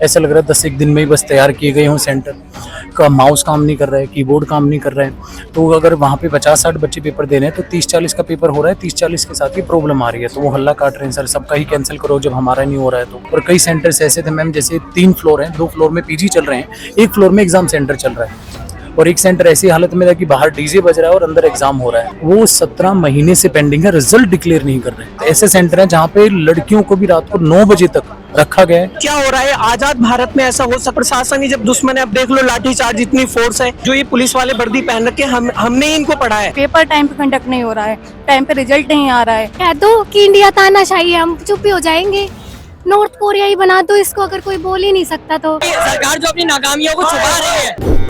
ऐसा लग रहा है 10 एक दिन में ही बस तैयार किए गए हों सेंटर का। माउस काम नहीं कर रहा है, कीबोर्ड काम नहीं कर रहा है। तो अगर वहाँ पे 50-60 बच्चे पेपर दे रहे हैं तो 30-40 का पेपर हो रहा है, 30-40 के साथ ही प्रॉब्लम आ रही है। तो वो हल्ला काट रहे हैं, सर सबका ही कैंसिल करो जब हमारा नहीं हो रहा है तो। और कई सेंटर्स ऐसे थे मैम, जैसे 3 फ्लोर हैं, 2 फ्लोर में पीजी चल रहे हैं, 1 फ्लोर में एग्जाम सेंटर चल रहा है। और एक सेंटर ऐसी हालत में था कि बाहर डीजे बज रहा है और अंदर एग्जाम हो रहा है। वो 17 महीने से पेंडिंग है, रिजल्ट डिक्लेयर नहीं कर रहे। तो ऐसे सेंटर हैं जहाँ पे लड़कियों को भी रात को 9 बजे तक रखा गया है। क्या हो रहा है आजाद भारत में ऐसा हो सकता? प्रशासन ही जब दुश्मन है, अब देख लो लाठीचार्ज, इतनी फोर्स है। जो ये पुलिस वाले वर्दी पहन रखे हमने ही इनको पढ़ा है। पेपर टाइम पे कंडक्ट नहीं हो रहा है, टाइम पे रिजल्ट नहीं आ रहा है। कह दो कि इंडिया तानाशाही है, हम चुप ही हो जाएंगे। नॉर्थ कोरिया ही बना दो इसको, अगर कोई बोल ही नहीं सकता तो। सरकार जो अपनी नाकामियों को छुपा रही है।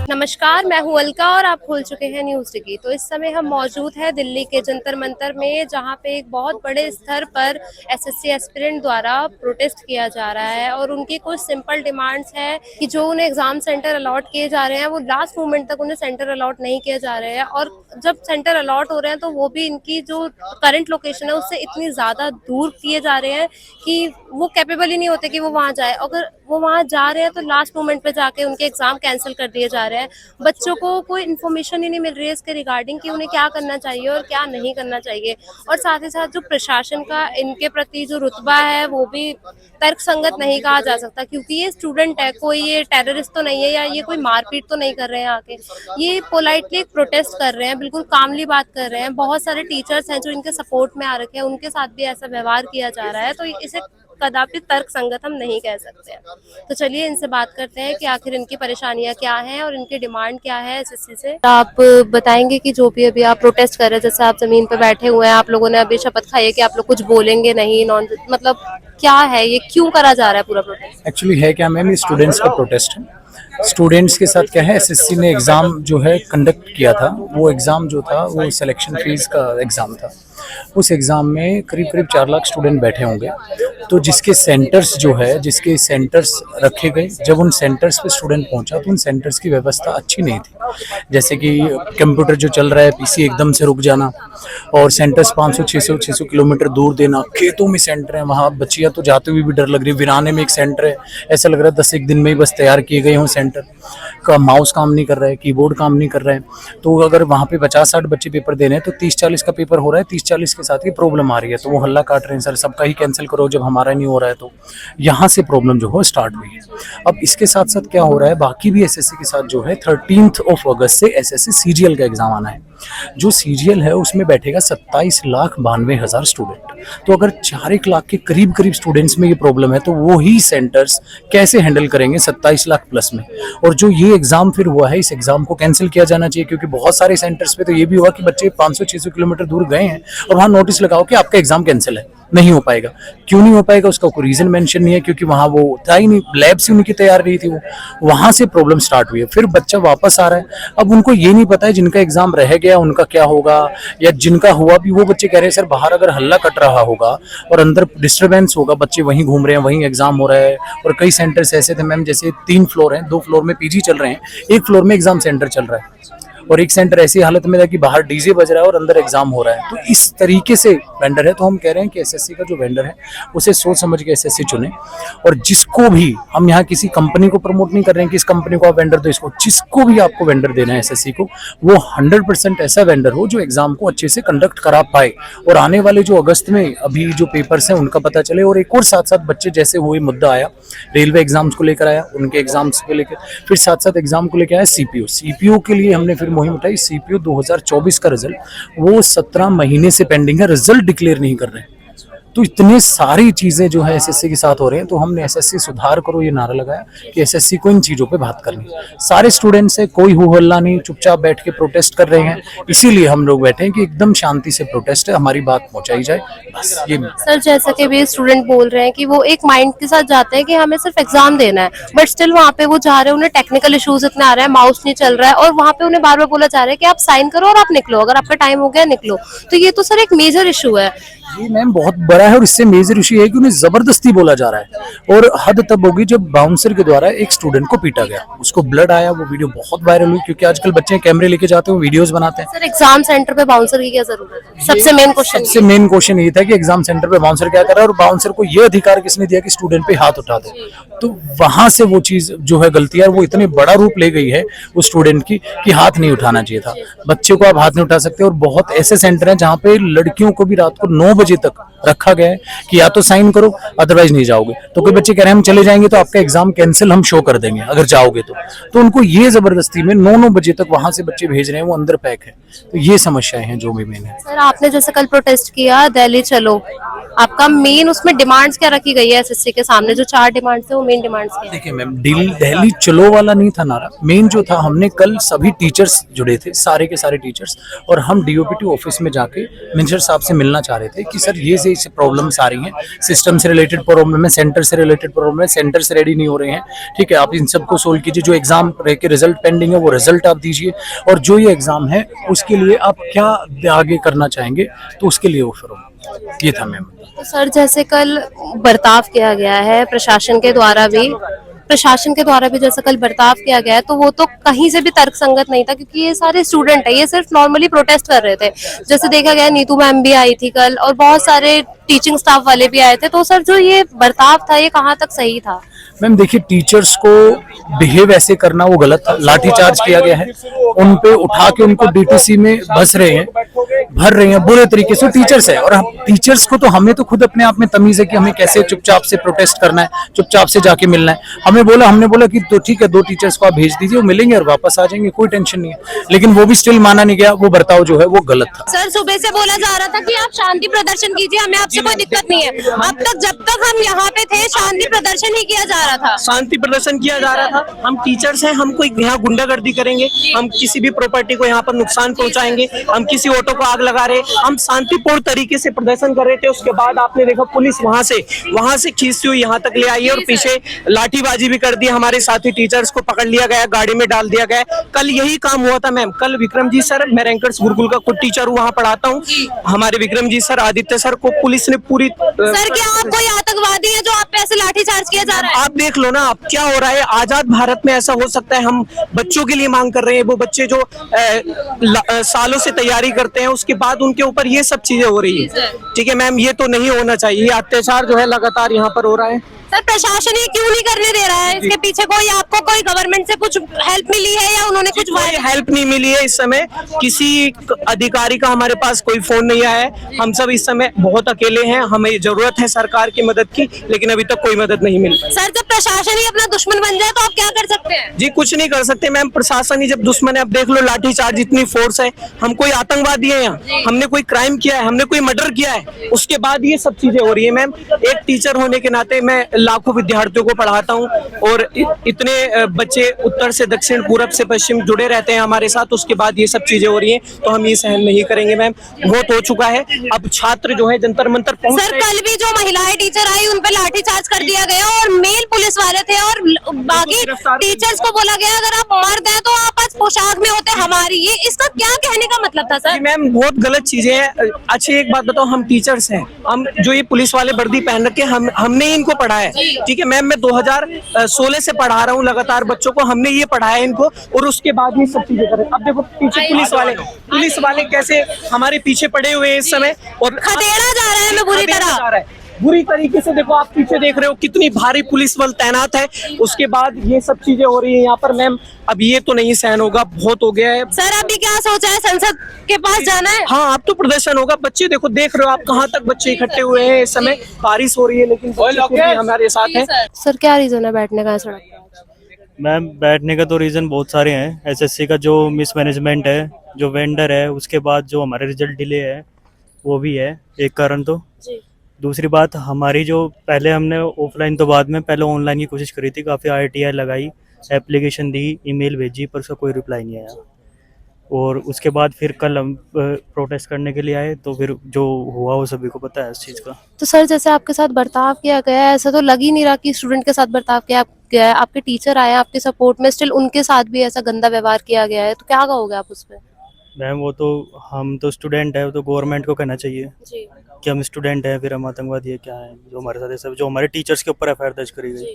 नमस्कार, मैं हूं अलका और आप खोल चुके हैं न्यूज डिगी। तो इस समय हम मौजूद हैं दिल्ली के जंतर मंतर में, जहां पे एक बहुत बड़े स्तर पर एसएससी एस्पिरेंट द्वारा प्रोटेस्ट किया जा रहा है। और उनकी कुछ सिंपल डिमांड्स हैं कि जो उन्हें एग्जाम सेंटर अलॉट किए जा रहे हैं वो लास्ट मोमेंट तक उन्हें सेंटर अलॉट नहीं किए जा रहे हैं। और जब सेंटर अलॉट हो रहे हैं तो वो भी इनकी जो करंट लोकेशन है उससे इतनी ज्यादा दूर किए जा रहे हैं कि वो कैपेबल ही नहीं होते कि वो वहां जाए। अगर वो वहां जा रहे हैं तो लास्ट मोमेंट पे जाके उनके एग्जाम कैंसिल कर दिए जा रहे हैं। बच्चों को कोई इन्फॉर्मेशन ही नहीं मिल रही है इसके रिगार्डिंग कि उन्हें क्या करना चाहिए और क्या नहीं करना चाहिए। और साथ ही साथ जो प्रशासन का इनके प्रति जो रुतबा है वो भी तर्क संगत नहीं कहा जा सकता, क्योंकि ये स्टूडेंट है, कोई ये टेररिस्ट तो नहीं है या ये कोई मारपीट तो नहीं कर रहे हैं आके। ये पोलाइटली एक प्रोटेस्ट कर रहे हैं, बिल्कुल कामली बात कर रहे हैं। बहुत सारे टीचर्स हैं जो इनके सपोर्ट में आ रखे हैं, उनके साथ भी ऐसा व्यवहार किया जा रहा है। तो इसे कदापि तर्क संगत हम नहीं कह सकते हैं। तो चलिए इनसे बात करते हैं कि आखिर इनकी परेशानियां क्या हैं और इनकी डिमांड क्या है एसएससी से। आप बताएंगे कि जो भी अभी आप प्रोटेस्ट कर रहे हैं, जैसे आप जमीन पर बैठे हुए हैं, आप लोगों ने अभी शपथ खाई है कि आप लोग कुछ बोलेंगे नहीं, नॉन मतलब क्या है ये, क्यों करा जा रहा है पूरा प्रोटेस्ट? एक्चुअली है क्या मैम, ये स्टूडेंट्स का प्रोटेस्ट है। स्टूडेंट्स के साथ क्या है, एसएससी ने एग्ज़ाम जो है कंडक्ट किया था। वो एग्ज़ाम जो था वो सिलेक्शन फीस का एग्ज़ाम था। उस एग्ज़ाम में करीब करीब 4 लाख स्टूडेंट बैठे होंगे। तो जिसके सेंटर्स जो है, जिसके सेंटर्स रखे गए, जब उन सेंटर्स पे स्टूडेंट पहुंचा तो उन सेंटर्स की व्यवस्था अच्छी नहीं थी। जैसे कि कंप्यूटर जो चल रहा है, पीसी एकदम से रुक जाना, और सेंटर्स 500-600 किलोमीटर दूर देना। खेतों में सेंटर है, वहाँ बच्चियाँ तो जाते हुए भी डर लग रही है। वीराने में एक सेंटर है, ऐसा लग रहा है 10 एक दिन में ही बस तैयार किए गए हों सेंटर का। माउस काम नहीं कर रहा है, कीबोर्ड काम नहीं कर रहा है। तो अगर वहाँ पे 50-60 बच्चे पेपर दे रहे हैं तो 30-40 का पेपर हो रहा है, 30-40 के साथ ही प्रॉब्लम आ रही है। तो वो हल्ला काट रहे हैं, सर सबका ही कैंसिल करो जब हमारा नहीं हो रहा है तो। यहाँ से प्रॉब्लम जो हो स्टार्ट हुई है। अब इसके साथ साथ क्या हो रहा है, बाकी भी एसएससी के साथ जो है 13 अगस्त से एसएससी सीजीएल का एग्जाम आना है। जो सीजीएल है उसमें बैठेगा 27,92,000 स्टूडेंट। तो अगर 4 लाख के करीब करीब स्टूडेंट्स में ये प्रॉब्लम है तो वो ही सेंटर्स कैसे हैंडल करेंगे 27 लाख प्लस में। और जो ये एग्जाम फिर हुआ है, इस एग्जाम को कैंसिल किया जाना चाहिए, क्योंकि बहुत सारे सेंटर्स पे तो ये भी हुआ कि बच्चे 500-600 किलोमीटर दूर गए हैं और वहाँ नोटिस लगाओ कि आपका एग्जाम कैंसिल है, नहीं हो पाएगा। क्यों नहीं हो पाएगा उसका कोई रीजन मेंशन नहीं है, क्योंकि वहाँ वो था ही नहीं, लैब से उनकी तैयार नहीं थी। वो वहाँ से प्रॉब्लम स्टार्ट हुई है। फिर बच्चा वापस आ रहा है, अब उनको ये नहीं पता है जिनका एग्जाम रह गया उनका क्या होगा, या जिनका हुआ भी वो बच्चे कह रहे हैं सर बाहर अगर हल्ला कट रहा होगा और अंदर डिस्टर्बेंस होगा, बच्चे वहीं घूम रहे हैं, वहीं एग्जाम हो रहा है। और कई सेंटर्स ऐसे थे मैम, जैसे 3 फ्लोर हैं, 2 फ्लोर में पीजी चल रहे हैं, 1 फ्लोर में एग्जाम सेंटर चल रहा है। और एक सेंटर ऐसी हालत में था कि बाहर डीजे बज रहा है और अंदर एग्जाम हो रहा है। तो इस तरीके से वेंडर है। तो हम कह रहे हैं कि एसएससी का जो वेंडर है उसे सोच समझ के एसएससी चुने। और जिसको भी, हम यहाँ किसी कंपनी को प्रमोट नहीं कर रहे हैं कि इस कंपनी को आप वेंडर दो, इसको जिसको भी आपको वेंडर देना है एसएससी को, वो 100% ऐसा वेंडर हो जो एग्जाम को अच्छे से कंडक्ट करा पाए। और आने वाले जो अगस्त में अभी जो पेपर्स हैं उनका पता चले। और एक और साथ साथ बच्चे, जैसे वही मुद्दा आया रेलवे एग्जाम्स को लेकर आया, उनके एग्जाम्स को लेकर, फिर साथ साथ एग्जाम को लेकर आया सीपीयू के लिए हमने फिर मुहिम उठाई। सीपीयू 2024 का रिजल्ट वो 17 महीने से पेंडिंग है, रिजल्ट डिक्लेयर नहीं कर रहे हैं। तो इतनी सारी चीजें जो है एसएससी के साथ हो रहे हैं। तो हमने एसएससी सुधार करो ये नारा लगाया कि एसएससी को इन चीजों पे बात करनी। सारे स्टूडेंट्स है, कोई हो हल्ला नहीं, चुपचाप बैठ के प्रोटेस्ट कर रहे हैं। इसीलिए हम लोग बैठे हैं कि एकदम शांति से प्रोटेस्ट है, हमारी बात पहुंचाई जाए, बस ये। सर जैसा कि भी स्टूडेंट बोल रहे हैं कि वो एक माइंड के साथ जाते हैं कि हमें सिर्फ एग्जाम देना है, बट स्टिल वहाँ पे वो जा रहे हैं, उन्हें टेक्निकल इश्यूज इतने आ रहे हैं, माउस नहीं चल रहा है, और वहाँ पे उन्हें बार बार बोला जा रहा है कि आप साइन करो और आप निकलो, अगर आपका टाइम हो गया निकलो। तो ये तो सर एक मेजर इशू है। जी मैम, बहुत बड़ा है और इससे मेजर इशू है कि उन्हें जबरदस्ती बोला जा रहा है। और हद तब होगी जब बाउंसर के द्वारा एक स्टूडेंट को पीटा गया, उसको ब्लड आया, वो वीडियो बहुत वायरल हुई, क्योंकि आजकल बच्चे कैमरे लेके जाते हैं, वीडियोस बनाते हैं। सर एग्जाम सेंटर पे बाउंसर की क्या जरूरत है? सबसे मेन क्वेश्चन। सबसे मेन क्वेश्चन ये था कि एग्जाम सेंटर पे बाउंसर क्या कर रहा है, और बाउंसर को ये अधिकार किसने दिया कि स्टूडेंट पे हाथ उठा दे। तो वहां से वो चीज जो है गलती है, वो इतने बड़ा रूप ले गई है उस स्टूडेंट की कि हाथ नहीं उठाना चाहिए था। बच्चे को आप हाथ नहीं उठा सकते। और बहुत ऐसे सेंटर हैं जहाँ पे लड़कियों को भी रात को 9 बजे तक रखा गया है कि या तो साइन करो, अदरवाइज नहीं जाओगे। तो कोई बच्चे कह रहे हैं हम चले जाएंगे तो आपका एग्जाम कैंसिल हम शो कर देंगे अगर जाओगे तो उनको ये जबरदस्ती में 9 बजे तक वहां से बच्चे भेज रहे हैं, वो अंदर पैक है। तो ये समस्याएं हैं जो भी मेन है। सर आपने जैसे कल प्रोटेस्ट किया दिल्ली चलो, आपका मेन उसमें डिमांड्स क्या रखी गई है एसएससी के सामने? जो 4 डिमांड्स थे वो मेन डिमांड्स क्या है? देखिए मैम, दिल्ली चलो वाला नहीं था नारा। मेन जो था, हमने कल सभी टीचर्स जुड़े थे, सारे के सारे टीचर्स, और हम डीओपीटी ऑफिस में जाके मिनिस्टर साहब से मिलना चाह रहे थे कि सर ये से प्रॉब्लम्स आ रही हैं, सिस्टम से रिलेटेड प्रॉब्लम है, सेंटर से रिलेटेड प्रॉब्लम है, सेंटर से रेडी नहीं हो रहे हैं। ठीक है, आप इन सबको सोल्व कीजिए। जो एग्जाम रह के रिजल्ट पेंडिंग है वो रिजल्ट आप दीजिए, और जो ये एग्जाम है उसके लिए आप क्या आगे करना चाहेंगे, तो उसके लिए ऑफर हो। ये था मैम। तो सर जैसे कल बर्ताव किया गया है प्रशासन के द्वारा भी जैसे कल बर्ताव किया गया है, तो वो तो कहीं से भी तर्कसंगत नहीं था, क्योंकि ये सारे स्टूडेंट है, ये सिर्फ नॉर्मली प्रोटेस्ट कर रहे थे। जैसे देखा गया नीतू मैम भी आई थी कल, और बहुत सारे टीचिंग स्टाफ वाले भी आए थे। तो सर जो ये बर्ताव था ये कहाँ तक सही था? मैम देखिए, टीचर्स को बिहेव ऐसे करना वो गलत था। लाठीचार्ज किया गया है, उन पे उठा के उनको डीटीसी में भर रहे हैं बुरे तरीके से। टीचर्स है, और हम टीचर्स को तो हमें तो खुद अपने आप में तमीज है कि हमें कैसे चुपचाप से प्रोटेस्ट करना है, चुपचाप से जाके मिलना है। हमने बोला कि तो ठीक है, 2 टीचर्स को आप भेज दीजिए, वो मिलेंगे और वापस आ जाएंगे, कोई टेंशन नहीं है। लेकिन वो भी स्टिल माना नहीं गया, वो बर्ताव जो है वो गलत था। सर सुबह से बोला जा रहा था कि आप शांति प्रदर्शन कीजिए, हमें आपसे कोई दिक्कत नहीं है। अब तक जब तक हम यहाँ पे थे शांति प्रदर्शन ही किया जा रहा था। शांति प्रदर्शन किया जा रहा था। हम टीचर्स हैं, हम कोई यहाँ गुंडागर्दी करेंगे, हम किसी भी प्रॉपर्टी को यहाँ पर नुकसान पहुंचाएंगे, हम किसी ऑटो को आग लगा रहे, हम शांतिपूर्ण तरीके से प्रदर्शन कर रहे थे। उसके बाद आपने देखा पुलिस वहां से खींचती हुई यहाँ तक ले आई है, और पीछे लाठीबाजी भी कर दी। हमारे साथी टीचर्स को पकड़ लिया गया, गाड़ी में डाल दिया गया। कल यही काम हुआ था मैम। कल विक्रमजीत सर, मैं रैंकर्स गुरुकुल का खुद टीचर हूँ, वहाँ पढ़ाता हूँ। हमारे विक्रमजीत सर, आदित्य सर को पुलिस ने पूरी सर क्या आप कोई आतंकवादी है जो आप पे ऐसे लाठीचार्ज किया जा रहा है? आप देख लो ना आप क्या हो रहा है। आजाद भारत में ऐसा हो सकता है? हम बच्चों के लिए मांग कर रहे हैं, वो बच्चे जो सालों से तैयारी करते हैं, उसके बाद उनके ऊपर ये सब चीजें हो रही है। ठीक है मैम, ये तो नहीं होना चाहिए। ये अत्याचार जो है लगातार यहाँ पर हो रहा है। सर प्रशासन ये क्यों नहीं करने दे रहा है? इसके पीछे कोई आपको कोई गवर्नमेंट से कुछ हेल्प मिली है या उन्होंने कुछ हेल्प नहीं मिली है? इस समय किसी अधिकारी का हमारे पास कोई फोन नहीं आया है। हम सब इस समय बहुत अकेले हैं, हमें जरूरत है सरकार की मदद की, लेकिन अभी तक कोई मदद नहीं मिली। सर जब प्रशासन ही अपना दुश्मन बन जाए तो आप क्या कर सकते हैं? जी कुछ नहीं कर सकते मैम, प्रशासन ही जब दुश्मन है। अब देख लो लाठीचार्ज, इतनी फोर्स है। हम कोई आतंकवादी है यहाँ? हमने कोई क्राइम किया है? हमने कोई मर्डर किया है? उसके बाद ये सब चीजें हो रही है मैम। एक टीचर होने के नाते मैं लाखों विद्यार्थियों को पढ़ाता हूँ, और इतने बच्चे उत्तर से दक्षिण, पूरब से पश्चिम जुड़े रहते हैं हमारे साथ। उसके बाद ये सब चीजें हो रही हैं, तो हम ये सहन नहीं करेंगे मैम। बहुत हो चुका है। अब छात्र जो है जंतर मंतर पहुंच। सर कल भी जो महिलाएं टीचर आई उन पर लाठीचार्ज कर दिया गया, और मेल पुलिस वाले थे, और बाकी टीचर्स को बोला गया अगर आप मर्द हैं तो आप आज पोशाक में होते हमारी। ये इसका क्या कहने का मतलब था सर? मैम बहुत गलत चीजें हैं। अच्छा एक बात बताओ, हम टीचर्स हैं, हम जो ये पुलिस वाले वर्दी पहन रखे, हमने इनको पढ़ाया है। ठीक है मैम, मैं 2016 से पढ़ा रहा हूँ लगातार बच्चों को, हमने ये पढ़ाया इनको, और उसके बाद ये सब चीजें करें। अब देखो पीछे पुलिस वाले कैसे हमारे पीछे पड़े हुए हैं इस समय, और खदेड़ा जा रहा है हमें बुरी तरह, बुरी तरीके से। देखो आप पीछे देख रहे हो कितनी भारी पुलिस बल तैनात है। उसके बाद ये सब चीजें हो रही है यहाँ पर मैम। अब ये तो नहीं सहन होगा, बहुत हो गया है। सर अभी क्या सोचा है, संसद के पास जाना है? हाँ अब तो प्रदर्शन होगा। बच्चे देखो, देख रहे हो आप कहाँ तक बच्चे इकट्ठे हुए हैं इस समय। बारिश हो रही है लेकिन बच्चे भी हमारे साथ हैं। सर क्या रीजन है बैठने का सड़क पर? मैम बैठने का तो रीज़न बहुत सारे हैं। एसएससी का जो मिसमैनेजमेंट है, जो वेंडर है, उसके बाद जो हमारे रिजल्ट डिले है वो भी है एक कारण। तो जी। दूसरी बात हमारी, जो पहले हमने ऑफलाइन तो बाद में पहले ऑनलाइन की कोशिश करी थी, काफ़ी आईटीआई लगाई, एप्लीकेशन दी, ईमेल भेजी, पर उसका कोई रिप्लाई नहीं आया। और उसके बाद फिर कल हम प्रोटेस्ट करने के लिए आए, तो फिर जो हुआ वो सभी को पता है इस चीज़ का। तो सर जैसे आपके साथ बर्ताव किया गया है, ऐसा तो लग ही नहीं रहा कि स्टूडेंट के साथ बर्ताव किया गया है। आपके टीचर आए आपके सपोर्ट में, स्टिल उनके साथ भी ऐसा गंदा व्यवहार किया गया है, तो क्या कहोगे आप उस पर? मैम वो तो हम तो स्टूडेंट है, वो तो गवर्नमेंट को कहना चाहिए। जी। कि हम स्टूडेंट हैं, फिर हम आतंकवादी है, क्या है जो हमारे साथ ऐसा, जो हमारे टीचर्स के ऊपर एफआईआर दर्ज करी गई।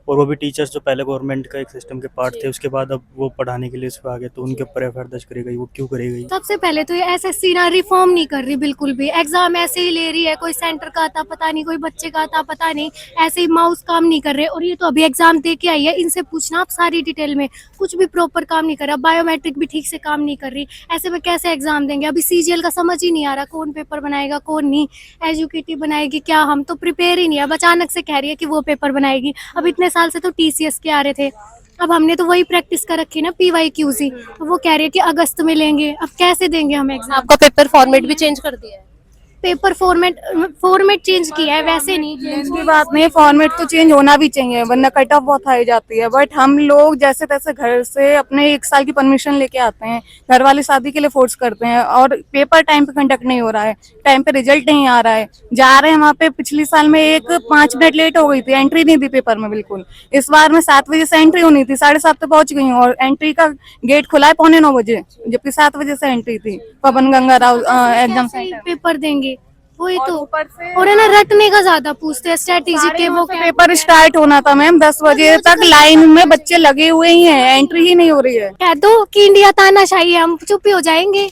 और वो भी टीचर्स जो पहले गवर्नमेंट का एक सिस्टम के पार्ट थे, उसके बाद अब वो पढ़ाने के लिए इस पर आ गए, तो उनके ऊपर एफआईआर दर्ज करी गई। वो क्यों करी गई? सबसे पहले तो ये एसएससी ना रिफॉर्म नहीं कर रही बिल्कुल भी, एग्जाम ऐसे ही ले रही है, कोई सेंटर का आता पता नहीं, कोई बच्चे का आता पता नहीं, ऐसे ही माउस काम नहीं कर रहे। और ये तो अभी एग्जाम दे के आई है, इनसे पूछना आप सारी डिटेल में, कुछ भी प्रॉपर काम नहीं कर रहा, बायोमेट्रिक भी ठीक से काम नहीं कर रही, ऐसे में कैसे एग्जाम देंगे? अभी सीजीएल का समझ ही नहीं आ रहा, कौन पेपर बनाएगा कौन नहीं, एजुकेटिव बनाएगी क्या? हम तो प्रिपेयर ही नहीं है, अब अचानक से कह रही है कि वो पेपर बनाएगी। अब इतने साल से तो टीसीएस के आ रहे थे, अब हमने तो वही प्रैक्टिस कर रखी ना, पीवाईक्यूसी। वो कह रही है कि अगस्त में लेंगे, अब कैसे देंगे हम एग्जाम? आपका पेपर फॉर्मेट भी चेंज कर दिया है। पेपर फॉर्मेट चेंज किया है, वैसे नहीं चेंज की बात नहीं, फॉर्मेट तो चेंज होना भी चाहिए, वरना कट ऑफ बहुत हाई जाती है। बट हम लोग जैसे तैसे घर से अपने 1 साल की परमिशन लेके आते हैं, घर वाले शादी के लिए फोर्स करते हैं, और पेपर टाइम पे कंडक्ट नहीं हो रहा है, टाइम पे रिजल्ट नहीं आ रहा है। जा रहे हैं वहाँ पे, पिछले साल में 5 मिनट लेट हो गई थी, एंट्री नहीं दी पेपर में बिल्कुल। इस बार में 7 बजे से एंट्री होनी थी, 7:30 पे पहुंच गई हूँ, और एंट्री का गेट खुला है 8:45 बजे, जबकि 7 बजे से एंट्री थी Pawan Ganga Rao exam centre. Paper देंगे वही तो, और है ना रटने का ज्यादा पूछते हैं, स्ट्रेटेजी के वो पेपर स्टार्ट होना था मैम, 10 बजे तक लाइन में बच्चे लगे हुए ही हैं, एंट्री ही नहीं हो रही है। कह दो कि इंडिया तानाशाही है, हम चुप ही हो जाएंगे।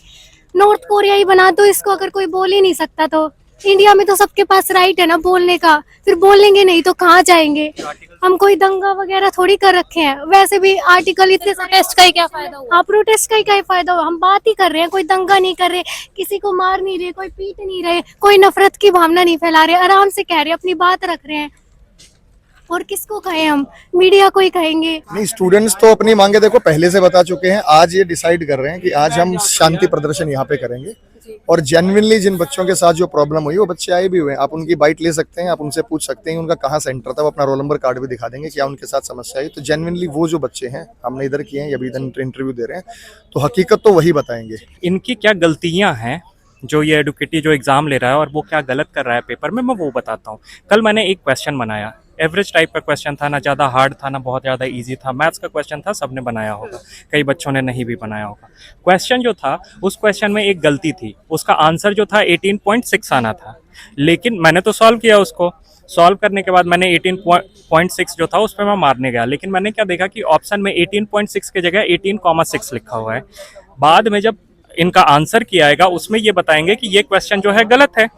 नॉर्थ कोरिया ही बना दो इसको, अगर कोई बोल ही नहीं सकता तो। इंडिया में तो सबके पास राइट है ना बोलने का, फिर बोलेंगे नहीं तो कहाँ जाएंगे? हम कोई दंगा वगैरह थोड़ी कर रखे हैं, वैसे भी आर्टिकल इतने प्रोटेस्ट का ही क्या फायदा हुआ? हाँ, प्रोटेस्ट का ही क्या फायदा हुआ? हम बात ही कर रहे हैं, कोई दंगा नहीं कर रहे, किसी को मार नहीं रहे, कोई पीट नहीं रहे, कोई नफरत की भावना नहीं फैला रहे, आराम से कह रहे, अपनी बात रख रहे हैं। और किसको कहें हम? मीडिया को ही कहेंगे। नहीं, स्टूडेंट्स तो अपनी मांगे देखो पहले से बता चुके हैं। आज ये डिसाइड कर रहे हैं कि आज हम शांति प्रदर्शन यहाँ पे करेंगे, और जेन्युइनली जिन बच्चों के साथ जो प्रॉब्लम हुई, वो बच्चे आए भी हुए हैं, आप उनकी बाइट ले सकते हैं, आप उनसे पूछ सकते हैं उनका कहाँ सेंटर था, वो अपना रोल नंबर कार्ड भी दिखा देंगे क्या उनके साथ समस्या आई। तो जेन्युइनली वो जो बच्चे हैं, हमने इधर किए हैं, अभी इधर इंटरव्यू दे रहे हैं, तो हकीकत तो वही बताएंगे। इनकी क्या गलतियां हैं, जो ये एडुकेटी जो एग्ज़ाम ले रहा है और वो क्या गलत कर रहा है पेपर में, मैं वो बताता हूँ। कल मैंने एक क्वेश्चन बनाया, एवरेज टाइप का क्वेश्चन था, ना ज़्यादा हार्ड था ना बहुत ज़्यादा इजी था, मैथ्स का क्वेश्चन था, सबने बनाया होगा, कई बच्चों ने नहीं भी बनाया होगा। क्वेश्चन जो था, उस क्वेश्चन में एक गलती थी, उसका आंसर जो था 18.6 आना था, लेकिन मैंने तो सॉल्व किया उसको। सॉल्व करने के बाद मैंने 18.6 जो था उस पर मैं मारने गया, लेकिन मैंने क्या देखा कि ऑप्शन में 18.6 की जगह 18,6 लिखा हुआ है। बाद में जब इनका आंसर किया आएगा, उसमें ये बताएंगे कि ये क्वेश्चन जो है गलत है।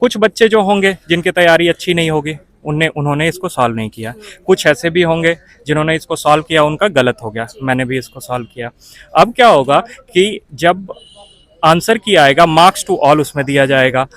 कुछ बच्चे जो होंगे जिनकी तैयारी अच्छी नहीं होगी, उन्होंने इसको सॉल्व नहीं किया। कुछ ऐसे भी होंगे जिन्होंने इसको सॉल्व किया, उनका गलत हो गया, मैंने भी इसको सॉल्व किया। अब क्या होगा कि जब आंसर किया आएगा, मार्क्स टू ऑल उसमें दिया जाएगा।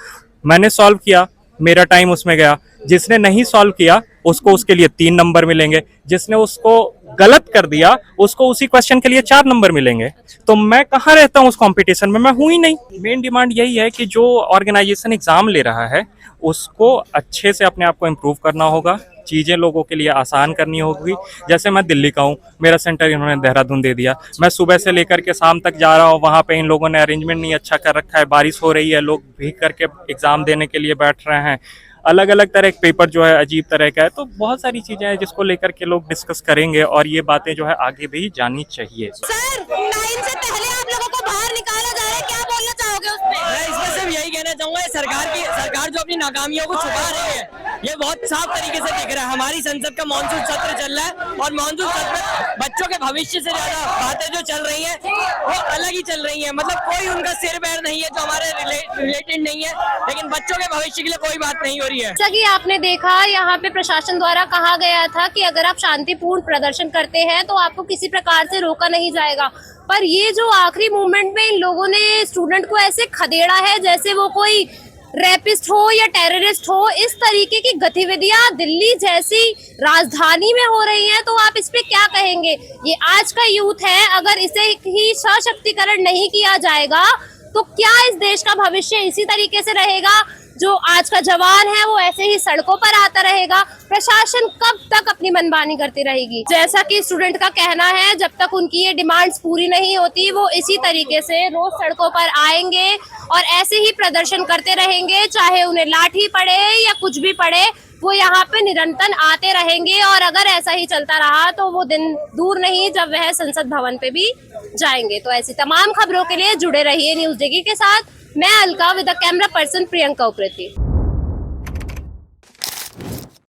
मैंने सॉल्व किया, मेरा टाइम उसमें गया, जिसने नहीं सॉल्व किया उसको उसके लिए 3 नंबर मिलेंगे, जिसने उसको गलत कर दिया उसको उसी क्वेश्चन के लिए 4 नंबर मिलेंगे। तो मैं कहाँ रहता हूँ उस कंपटीशन में? मैं हूँ ही नहीं। मेन डिमांड यही है कि जो ऑर्गेनाइजेशन एग्जाम ले रहा है उसको अच्छे से अपने आप को इम्प्रूव करना होगा, चीज़ें लोगों के लिए आसान करनी होगी। जैसे मैं दिल्ली का हूँ, मेरा सेंटर इन्होंने देहरादून दे दिया, मैं सुबह से लेकर के शाम तक जा रहा हूँ, वहाँ पे इन लोगों ने अरेंजमेंट नहीं अच्छा कर रखा है, बारिश हो रही है, लोग भीग करके एग्ज़ाम देने के लिए बैठ रहे हैं, अलग अलग तरह के पेपर जो है अजीब तरह का है। तो बहुत सारी चीज़ें हैं जिसको लेकर के लोग डिस्कस करेंगे, और ये बातें जो है आगे भी जानी चाहिए। सर, 9 से पहले आप लोगों को बाहर निकाला जा रहा है, क्या बोलना चाहोगे उस पे? मैं इसमें सिर्फ यही कहना चाहूंगा, सरकार जो अपनी नाकामियों को छुपा रही है, ये बहुत साफ तरीके से दिख रहा है। हमारी संसद का मॉनसून सत्र चल रहा है, और मॉनसून सत्र में बच्चों के भविष्य से ज्यादा बातें जो चल रही हैं वो अलग ही चल रही हैं। मतलब कोई उनका सिर पैर नहीं है जो हमारे रिलेटेड नहीं है, लेकिन बच्चों के भविष्य के लिए कोई बात नहीं हो रही है। जैसा कि आपने देखा, यहाँ पे प्रशासन द्वारा कहा गया था कि अगर आप शांतिपूर्ण प्रदर्शन करते हैं तो आपको किसी प्रकार से रोका नहीं जाएगा, पर ये जो आखिरी मूवमेंट में इन लोगों ने स्टूडेंट को ऐसे खदेड़ा है जैसे वो कोई रैपिस्ट हो या टेररिस्ट हो। इस तरीके की गतिविधियां दिल्ली जैसी राजधानी में हो रही हैं, तो आप इस पे क्या कहेंगे? ये आज का यूथ है, अगर इसे ही सशक्तिकरण नहीं किया जाएगा तो क्या इस देश का भविष्य इसी तरीके से रहेगा? जो आज का जवान है वो ऐसे ही सड़कों पर आता रहेगा? प्रशासन कब तक अपनी मनमानी करती रहेगी? जैसा कि स्टूडेंट का कहना है, जब तक उनकी ये डिमांड्स पूरी नहीं होती वो इसी तरीके से रोज सड़कों पर आएंगे और ऐसे ही प्रदर्शन करते रहेंगे, चाहे उन्हें लाठी पड़े या कुछ भी पड़े, वो यहाँ पे निरंतर आते रहेंगे। और अगर ऐसा ही चलता रहा तो वो दिन दूर नहीं जब वह संसद भवन पे भी जाएंगे। तो ऐसी तमाम खबरों के लिए जुड़े रहिए न्यूज़ डिगी के साथ। मैं Alka with the camera person Priyanka Upreti.